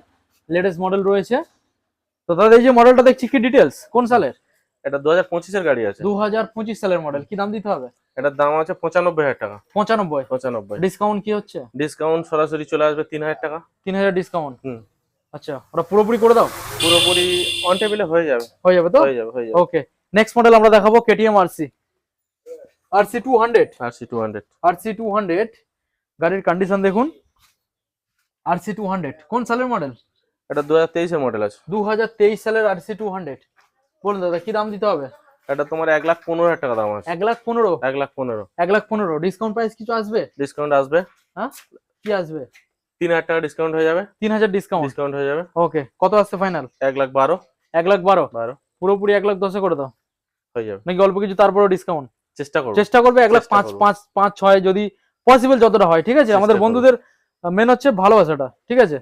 লেটেস্ট মডেল রয়েছে। তো দাদা এই যে মডেলটা দেখছি, কি ডিটেলস? কোন সালের?
এটা 2025 এর গাড়ি আছে।
2025 সালের মডেল। কি দাম দিতে হবে?
এটার দাম আছে 95,000 টাকা।
95। ডিসকাউন্ট কি হচ্ছে?
ডিসকাউন্ট সরাসরি চলে আসবে 3,000 টাকা।
3000 ডিসকাউন্ট।
হুম।
আচ্ছা, ওরা পুরোপুরি করে দাও।
পুরোপুরি অন টেবিলে হয়ে যাবে।
হয়ে যাবে তো?
হয়ে যাবে, হয়ে যাবে।
ওকে, নেক্সট মডেল আমরা দেখাবো KTM RC 200। RC 200 গাড়ির কন্ডিশন দেখুন। RC 200 কোন সালের মডেল?
এটা 2023 এর মডেল আছে।
2023 সালের RC 200। বলুন দাদা কি দাম দিতে হবে?
এটা তোমার 1,15,000 টাকা দাম আছে।
1,15,000।
1,15,000।
1,15,000 ডিসকাউন্ট প্রাইস কিছু আসবে?
ডিসকাউন্ট আসবে।
হ্যাঁ, কি আসবে?
3,000 টাকা ডিসকাউন্ট হয়ে যাবে।
3000 ডিসকাউন্ট।
ডিসকাউন্ট হয়ে যাবে।
ওকে, কত আসছে ফাইনাল?
1,12,000।
1,12,000 পুরোপুরি 1,10,000 করে দাও।
হয়ে যাবে
নাকি অল্প কিছু তারপরেও ডিসকাউন্ট?
চেষ্টা করব।
চেষ্টা করবে 1,05,5,6 যদি পসিবল যতটা হয়, ঠিক আছে? আমাদের বন্ধুদের মেন হচ্ছে ভালোবাসাটা, ঠিক আছে?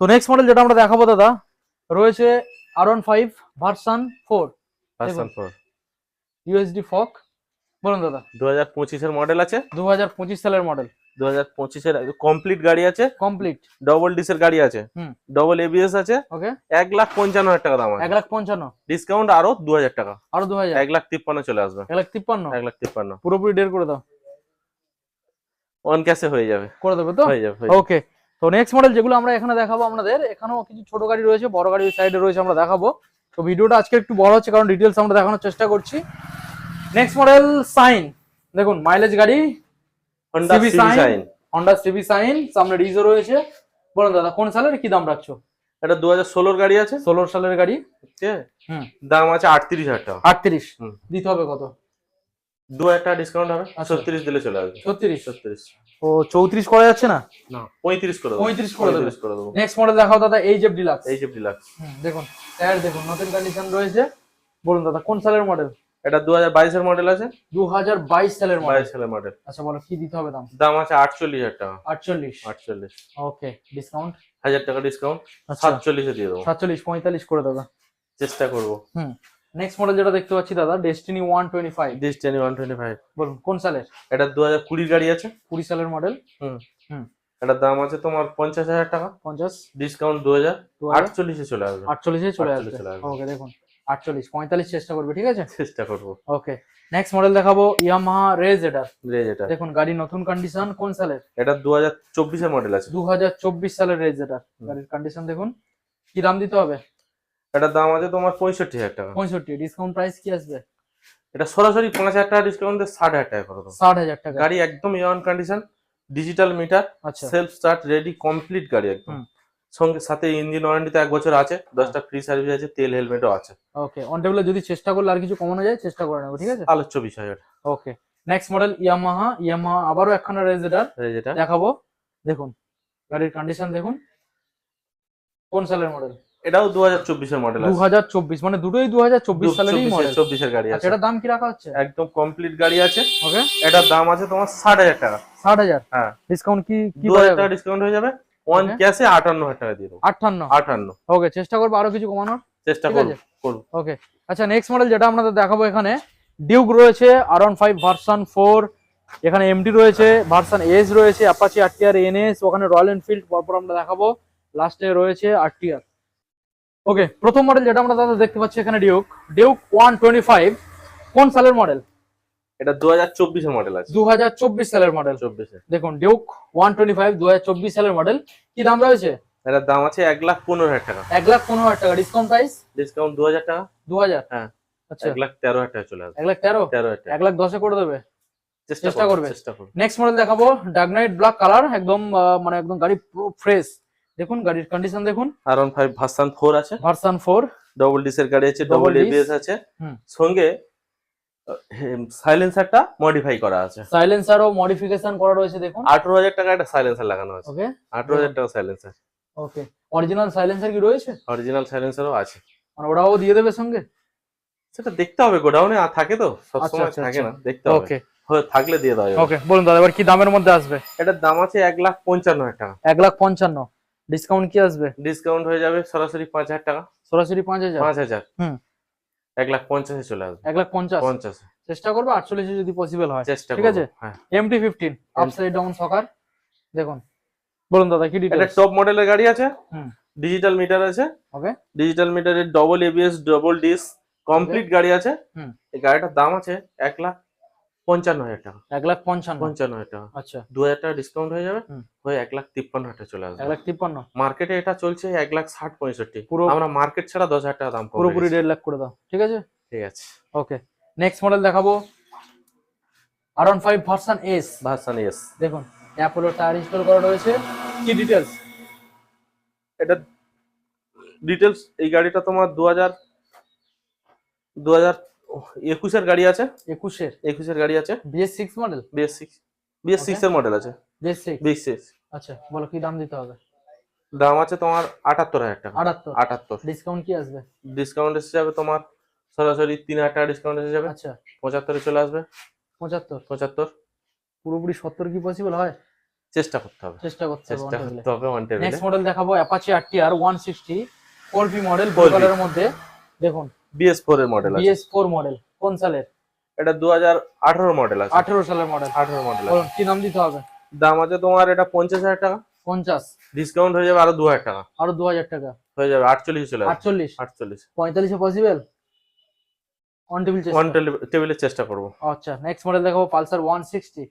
তো নেক্সট মডেল যেটা আমরা দেখাবো দাদা রয়েছে R15 ভার্সন 4 USD ফক। বলুন দাদা।
2025 এর মডেল আছে।
2025 সালের মডেল।
2025 এর কমপ্লিট গাড়ি আছে।
কমপ্লিট
ডবল ডিসের গাড়ি আছে। ডবল এবিএস আছে।
ওকে,
1,55,000 টাকা দাম আছে।
1,55,000
ডিসকাউন্ট আরো 2,000 টাকা।
আরো 2,000।
1,53,000 চলে আসবে।
1,53,000।
1,53,000
পুরোপুরি ডের করে দাও।
অন ক্যাশে হয়ে যাবে।
করে দেবে তো?
হয়ে যাবে।
ওকে, তো নেক্সট মডেল যেগুলো আমরা এখানে দেখাবো, আপনাদের এখানেও কিছু ছোট গাড়ি রয়েছে, বড় গাড়ি সাইডে রয়েছে, আমরা দেখাবো। তো ভিডিওটা আজকে একটু বড় হচ্ছে কারণ ডিটেলস আমরা দেখানোর চেষ্টা করছি। Next model Shine. দেখুন মাইলেজ গাড়ি,
Honda CB Shine।
Honda CB Shine, সামনে ডিজো রয়েছে। বলুন দাদা কোন সালের, কি দাম রাখছো?
এটা 2016 এর গাড়ি আছে।
16 সালের গাড়ি।
ঠিক আছে। দাম আছে 38,000 টাকা।
38 দিতে হবে কত?
2,000 টাকা ডিসকাউন্ট হবে। 36 দিলে চলে আসবে।
36। ও 34 করা যাচ্ছে না?
না, 35 করে দেবো।
35 করে
দেবো।
নেক্সট মডেল দেখাও দাদা HF ডিলাক্স।
HF deluxe.
দেখুন টায়ার দেখুন, নতুন কন্ডিশন রয়েছে। বলুন দাদা কোন সালের মডেল?
এটা 2022 এর মডেল আছে।
2022 সালের মডেল।
22 সালের মডেল।
আচ্ছা বলো কি দিতে হবে দাম?
দাম আছে 48,000 টাকা।
48। ওকে, ডিসকাউন্ট
1,000 টাকা ডিসকাউন্ট। 47 এ দিয়ে দেবো।
47 45 করে দাদা।
চেষ্টা করব।
নেক্সট মডেল যেটা দেখতে পাচ্ছি দাদা ডেস্টিনি 125।
ডেস্টিনি 125
বলুন কোন সালের?
এটা 2020 গাড়ি আছে।
20 সালের মডেল।
এটার দাম আছে তোমার 50,000 টাকা।
50
ডিসকাউন্ট 2,000। 48 এ চলে আসবে।
48 এ চলে আসবে। ওকে, দেখুন 48 45 চেষ্টা করবে, ঠিক আছে?
চেষ্টা করব।
ওকে, নেক্সট মডেল দেখাবো ইয়ামাহা রেজেটার।
রেজেটার
দেখুন গাড়ি নতুন কন্ডিশন, কোন সালের?
এটা 2024 এর মডেল আছে।
2024 সালের রেজেটার। গাড়ির কন্ডিশন দেখুন। কি দাম দিতে হবে?
এটার দাম আছে তোমার 65,000 টাকা।
65। ডিসকাউন্ট প্রাইস কি আসবে?
এটা সরাসরি 5,000 টাকা ডিসকাউন্ট দিয়ে 60,000 টাকা করে দেবো।
60,000 টাকা।
গাড়ি একদম অন কন্ডিশন, ডিজিটাল মিটার,
আচ্ছা
সেলফ স্টার্ট রেডি, কমপ্লিট গাড়ি একদম। সঙ্গে সাথে ইঞ্জিন ওয়ারেন্টি 1 বছর আছে, 10টা ফ্রি সার্ভিস আছে, তেল হেলমেটও আছে।
ওকে, অন টেবিলে যদি চেষ্টা করলে আর কিছু কমানো যায় চেষ্টা করে নেবো, ঠিক আছে?
আলোচ্য বিষয় এটা।
ওকে, নেক্সট মডেল ইয়ামাহা আবারও একখানা রেজেটার দেখাবো। দেখুন গাড়ির কন্ডিশন দেখুন। কোন সালের মডেল?
এটাও 2024 এর মডেল আছে।
2024 মানে দুটোই 2024 সালেরই মডেল।
24 এর গাড়ি আছে।
আচ্ছা, এটার দাম কি রাখা হচ্ছে?
একদম কমপ্লিট গাড়ি আছে।
ওকে,
এটার দাম আছে তোমার 60,000 টাকা।
60,000?
হ্যাঁ।
ডিসকাউন্ট কি
2000 টাকা ডিসকাউন্ট হয়ে যাবে। অন ক্যাশে 58,000 টাকা দিয়ে দেবো।
58? ওকে, চেষ্টা করবো আরো কিছু কমানোর,
চেষ্টা করব।
ওকে, আচ্ছা নেক্সট মডেল যেটা আপনাদের দেখাবো, এখানে ডিউক রয়েছে, R15 ভার্সন 4, এখানে এমটি রয়েছে, ভার্সন এস রয়েছে, অ্যাপাচি আরটিআর এনএস, ওখানে রয়্যাল এনফিল্ড, পরপর আমরা দেখাবো। লাস্টে রয়েছে আরটিআর। ওকে, প্রথম মডেল যেটা আমরা দাদা দেখতে পাচ্ছি এখানে ডিউক 125, কোন সালের মডেল?
এটা 2024 এর মডেল আছে।
2024 সালের মডেল।
24 এর।
দেখুন ডিউক 125 2024 সালের মডেল। কি দাম রয়েছে?
এটার দাম আছে 1,15,000 টাকা।
1,15,000 টাকা। Discount price?
ডিসকাউন্ট 2000 টাকা।
2000?
হ্যাঁ।
আচ্ছা,
1,13,000 টাকা চলে আসবে।
1,13,000?
13,000
1,10,000 করে দেবে? চেষ্টা করবে।
চেষ্টা করব।
নেক্সট মডেল দেখাবো ডার্ক নাইট ব্ল্যাক কালার, একদম মানে একদম গাড়ি পুরো ফ্রেশ। দেখুন গাড়ির কন্ডিশন দেখুন।
R15 ভার্সন 4 আছে।
ভার্সন 4
ডবল ডিসের গাড়ি আছে, ডবল
Double
এবিএস আছে। সঙ্গে সাইলেন্সারটা মডিফাই করা আছে।
সাইলেন্সারও মডিফিকেশন করা রয়েছে দেখুন।
18,000 টাকা একটা সাইলেন্সার লাগানো আছে।
ওকে,
18,000 টাকা সাইলেন্সার।
ওকে, অরিজিনাল সাইলেন্সার কি রয়েছে?
অরিজিনাল সাইলেন্সারও আছে।
মানে ওরাও দিয়ে দেবে সঙ্গে?
সেটা দেখতে হবে, গোডাউনে থাকে তো সব সময় থাকে না, দেখতে হবে।
ওকে,
থাকলে দিয়ে দেওয়া যাবে।
ওকে, বলুন দাদা এবার কি দামের মধ্যে আসবে?
এটার দাম আছে 1,55,000 টাকা।
1,55,000? ডিসকাউন্ট কি আসবে?
ডিসকাউন্ট হয়ে যাবে সরাসরি 5,000 টাকা।
সরাসরি 5,000?
5,000। 1,50,000 চলে আসবে।
1,50,000?
50।
চেষ্টা করবো 48 যদি পসিবল হয়।
চেষ্টা
ঠিক আছে।
হ্যাঁ।
MT-15 আপসাইড ডাউন সকার দেখুন। বলুন দাদা কি ডিটেইলস?
এটা টপ মডেলের গাড়ি আছে। ডিজিটাল মিটার আছে।
ওকে,
ডিজিটাল মিটারের double ABS, double disc, complete গাড়ি আছে। এই গাড়িটার দাম আছে 1,55,000 টাকা।
1,55,000
টাকা।
আচ্ছা,
2,000 টাকা ডিসকাউন্ট হয়ে যাবে, হয়ে 1,53,000 টাকা চলে আসবে।
1,53,000?
মার্কেটে এটা চলছে 1,60,65,000।
পুরো
আমরা মার্কেট ছাড়া 10,000 টাকা দাম কম।
পুরোপুরি 1,50,000 করে দাও, ঠিক আছে?
ঠিক আছে।
ওকে, নেক্সট মডেল দেখাবো R15 version S.
Version S
দেখুন অ্যাপোলো টায়ার ইনস্টল করা রয়েছে। কি ডিটেইলস?
এটা ডিটেইলস, এই গাড়িটা তোমার 2021 এর গাড়ি আছে। 21 এর গাড়ি আছে।
BS6 model?
BS6 এর মডেল আছে। BS6।
আচ্ছা, বলো কি দাম দিতে হবে?
দাম আছে তোমার 78,000 টাকা। 78।
ডিসকাউন্ট কি আসবে?
ডিসকাউন্ট এসে যাবে তোমার সরাসরি 3,000 টাকা ডিসকাউন্ট এসে যাবে।
আচ্ছা,
75 এ চলে আসবে।
75? পুরোপুরি 70 কি পসিবল হয়?
চেষ্টা করতে হবে। ওয়ান টেবিলে।
নেক্সট মডেল দেখাবো Apache RTR 160 4P model, blue কালারের মধ্যে। দেখুন
BS4 এর মডেল আছে।
BS4 মডেল কোন সালের?
এটা 2018 মডেল আছে।
18 সালের মডেল।
18 মডেল আছে।
বলুন কি দাম দিতে হবে?
দাম আছে তোমার এটা 50,000 টাকা।
50?
ডিসকাউন্ট হয়ে যাবে আরো 2,000 টাকা।
আরো 2,000 টাকা
হয়ে যাবে 48 চলে আসবে।
48? 45 এ পসিবল? অন
টেবিলে চেষ্টা করব।
আচ্ছা, নেক্সট মডেল দেখাবো পালসার 160।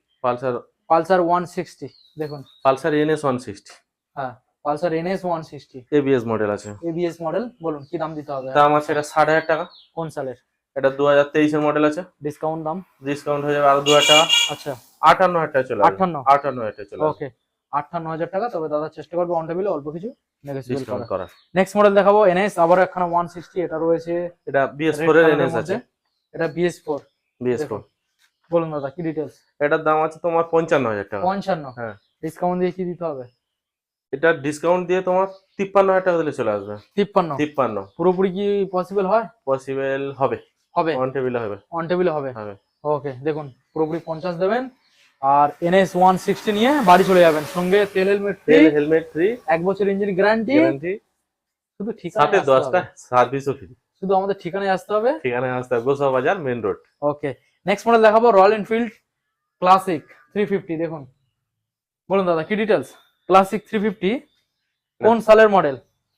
পালসার 160 দেখুন।
Pulsar NS 160।
হ্যাঁ, পালসার NS 160
ABS মডেল আছে।
ABS model. বলুন কি দাম দিতে হবে?
দাম আছে এটা 60,000 টাকা।
কোন সালের?
এটা 2023 এর মডেল আছে।
ডিসকাউন্ট দাম?
ডিসকাউন্ট হয়ে যাবে আরো 2,000 টাকা।
আচ্ছা,
58,000 টাকা চলে আসবে।
58,000
টাকা চলে আসবে।
ওকে, 58,000 টাকা। তবে দাদা চেষ্টা করবে অন টেবিলে অল্প কিছু নেগোশিয়েবল
ডিসকাউন্ট
করা।
করা।
নেক্সট মডেল দেখাবো NS আবার একখানা 160। এটা রয়েছে,
এটা BS4 এর NS আছে।
এটা BS4। বলুন দাদা কি ডিটেইলস?
এটার দাম আছে তোমার 55,000 টাকা।
55?
হ্যাঁ।
ডিসকাউন্ট দিয়ে কি দিতে হবে?
এটা ডিসকাউন্ট দিয়ে তোমার 53,000 টাকা দিলে চলে আসবে। 53
পুরোপুরি কি পসিবল হয়?
পসিবল হবে। অন টেবিলে হবে।
অন টেবিলে হবে। ওকে, দেখুন পুরোপুরি 50 দেবেন আর NS 160 নিয়ে বাড়ি চলে যাবেন। সঙ্গে তেল হেলমেট ফ্রি, 1 বছর ইঞ্জিন গ্যারান্টি। শুধু ঠিকানা
সাথে 10টা সার্ভিসও ফ্রি।
শুধু আমাদের ঠিকানায় আসতে হবে।
গোসা বাজার মেইন রোড।
ওকে, নেক্সট মডেল দেখাবো রয়্যাল এনফিল্ড ক্লাসিক 350। দেখুন, বলুন দাদা কি ডিটেইলস? ক্লাসিক 350 কোন সালের মডেল?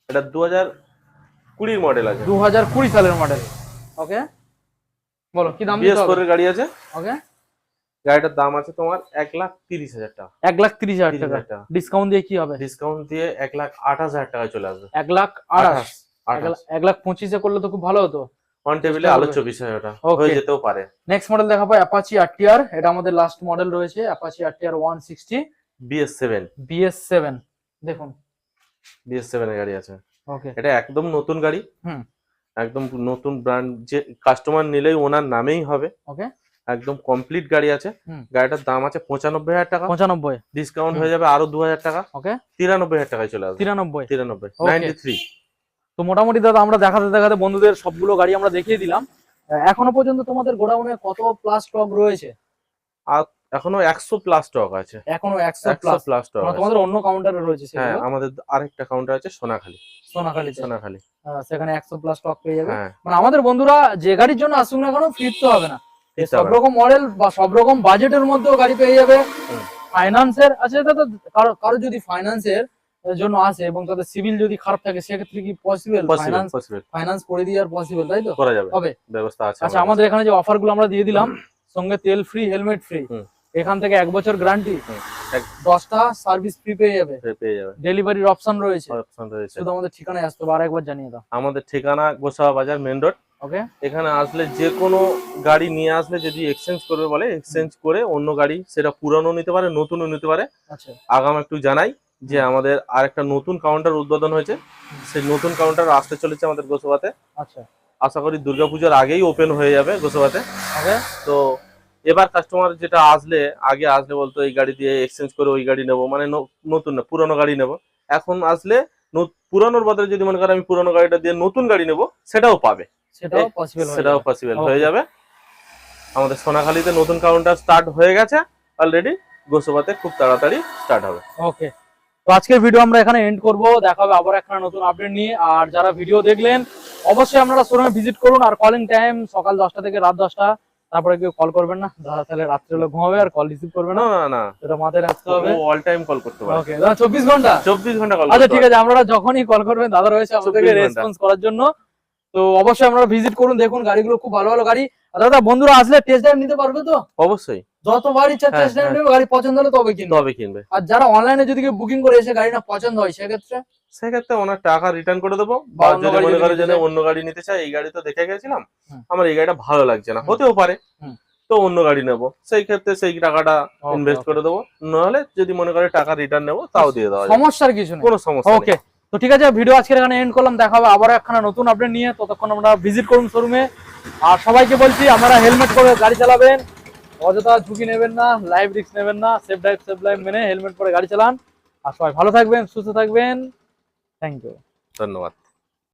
এটা 2020 এর মডেল আছে।
2020 সালের মডেল। ওকে, বলো কি দাম দিতে হবে?
BS4 এর গাড়ি আছে।
ওকে,
গাড়িটার দাম আছে তোমার 1,30,000 টাকা।
1,30,000 টাকা। ডিসকাউন্ট দিয়ে কি হবে?
ডিসকাউন্ট দিয়ে 1,28,000 টাকা চলে আসবে।
1,28,000? 1,25,000 করলে তো খুব ভালো হতো।
অন টেবিলে আলোচ্য বিষয়, ওটা হয়ে যেতেও পারে।
নেক্সট মডেল দেখাবো অ্যাপাচি আরটিআর, এটা আমাদের লাস্ট মডেল রয়েছে অ্যাপাচি আরটিআর 160 BS7 দেখুন
BS7 এর গাড়ি আছে।
ওকে,
এটা একদম নতুন গাড়ি, একদম নতুন ব্র্যান্ড, যে কাস্টমার নিলেই ওনার নামেই হবে।
ওকে,
একদম কমপ্লিট গাড়ি আছে। গাড়িটার দাম আছে 95,000 টাকা,
95
ডিসকাউন্ট হয়ে যাবে আরো 2,000 টাকা।
ওকে,
93,000 টাকায় চলে আসবে।
93
93।
তো মোটামুটি দাদা আমরা দেখাতে দেখাতে বন্ধুদের সবগুলো গাড়ি আমরা দেখিয়ে দিলাম। এখনো পর্যন্ত তোমাদের গোডাউনে কত প্লাস স্টক রয়েছে?
আর এখনো 100 প্লাস স্টক আছে।
এখনো 100 প্লাস
স্টক আছে।
তোমাদের অন্য কাউন্টারে রয়েছে সেগুলো?
হ্যাঁ, আমাদের আরেকটা কাউন্টার আছে সোনাখালী।
সেখানে 100 প্লাস স্টক পেয়ে যাবে। মানে আমাদের বন্ধুরা যে গাড়ির জন্য আসুক না কেন ফিরতে হবে না, সব রকম মডেল বা সব রকম বাজেটের মধ্যেও গাড়ি পেয়ে যাবে। ফাইন্যান্সের আছে দাদা, কারো যদি ফাইন্যান্সের জন্য আসে এবং তাদের সিভিল যদি খারাপ থাকে সেক্ষেত্রে কি পসিবল ফাইন্যান্স করে দেওয়ার পসিবল, তাই তো?
করা যাবে,
হবে,
ব্যবস্থা আছে।
আচ্ছা, আমাদের এখানে যে অফার গুলো আমরা দিয়ে দিলাম, সঙ্গে তেল ফ্রি, হেলমেট ফ্রি, এখান থেকে 1 বছর গ্যারান্টি, 10টা সার্ভিস ফ্রি পেয়ে যাবে, ডেলিভারির অপশন রয়েছে। শুধু আমাদের ঠিকানায় আসতে হবে, আরেকবার জানিয়ে দাও।
আমাদের ঠিকানা গোসাবা বাজার মেন রোড।
ওকে,
এখানে আসলে যে কোনো গাড়ি নিয়ে আসলে যদি এক্সচেঞ্জ করবে বলে, এক্সচেঞ্জ করে অন্য গাড়ি, সেটা পুরানো নিতে পারে, নতুনও নিতে পারে।
আচ্ছা,
আগাম একটু জানাই যে আমাদের আরেকটা নতুন কাউন্টার উদ্বোধন হয়েছে, সেই নতুন কাউন্টার আসতে চলেছে আমাদের গোসাবাতে।
আচ্ছা,
আশা করি দুর্গাপূজার আগেই ওপেন হয়ে যাবে গোসাবাতে।
ওকে,
তো এবার কাস্টমার যেটা আগে আসলে বলতো এই গাড়ি দিয়ে এক্সচেঞ্জ করে ওই গাড়ি নেবো, মানে নতুন না পুরনো গাড়ি নেবো। এখন আসলে পুরানোর বদলে যদি মনে করে আমি পুরনো গাড়িটা দিয়ে নতুন গাড়ি নেবো, সেটাও পাবে, সেটাও পসিবল হয়ে যাবে। আমাদের সোনাখালীতে নতুন কাউন্টার স্টার্ট হয়ে গেছে অলরেডি, গোসাবাতে খুব তাড়াতাড়ি স্টার্ট হবে।
ওকে, তো আজকের ভিডিও আমরা এখানে এন্ড করব। দেখা হবে আবার একটা নতুন আপডেট নিয়ে। আর যারা ভিডিও দেখলেন অবশ্যই আপনারা শোরুমে ভিজিট করুন। আর কলিং টাইম সকাল 10টা থেকে রাত 10টা, তারপরে কেউ কল করবেন না দাদা, তাহলে রাত্রে হলে ঘুমাবে আর কল রিসিভ করবে না।
না,
এটা মাথায় রাখতে হবে,
অল টাইম কল করতে পারে।
ওকে দাদা, 24 ঘন্টা
কল।
আচ্ছা ঠিক আছে, আপনারা যখনই কল করবেন দাদা রয়েছে আপনাদেরকে রেসপন্স করার জন্য। তো অবশ্যই আপনারা ভিজিট করুন, দেখুন গাড়িগুলো খুব ভালো ভালো গাড়ি। আর দাদা বন্ধুরা আসলে টেস্ট ড্রাইভ নিতে পারবে তো?
অবশ্যই,
যতবার ইচ্ছা টেস্ট ড্রাইভ নেবে, গাড়ি পছন্দ হলে তবে কিনবে। আর যারা অনলাইনে যদি কেউ বুকিং করে এসে গাড়ি না পছন্দ হয় সেক্ষেত্রে
ওনার টাকা রিটার্ন করে দেবো। বা যদি মনে করে যে অন্য গাড়ি নিতে চাই, এই গাড়ি তো দেখে গেছিলাম, আমার এই গাড়িটা ভালো লাগছে না, হতেও পারে, তো অন্য গাড়ি নেবো, সেই ক্ষেত্রে সেই টাকাটা ইনভেস্ট করে দেবো। নাহলে যদি মনে করে টাকা রিটার্ন নেবো, তাও দিয়ে দেওয়া,
সমস্যার কিছু নেই,
কোনো সমস্যা নেই।
ওকে, তো ঠিক আছে, ভিডিও আজকের এখানে এন্ড করলাম। দেখা হবে আবার একখানা নতুন আপডেট নিয়ে। ততক্ষণ আমরা ভিজিট করুন শোরুমে। আর সবাইকে বলছি আপনারা হেলমেট পরে গাড়ি চালাবেন, অযথা ঝুঁকি নেবেন না, লাইফ রিস্ক নেবেন না, সেফ ড্রাইভ মেনে হেলমেট পরে গাড়ি চালান। আর সবাই ভালো থাকবেন, সুস্থ থাকবেন। থ্যাংক ইউ,
ধন্যবাদ।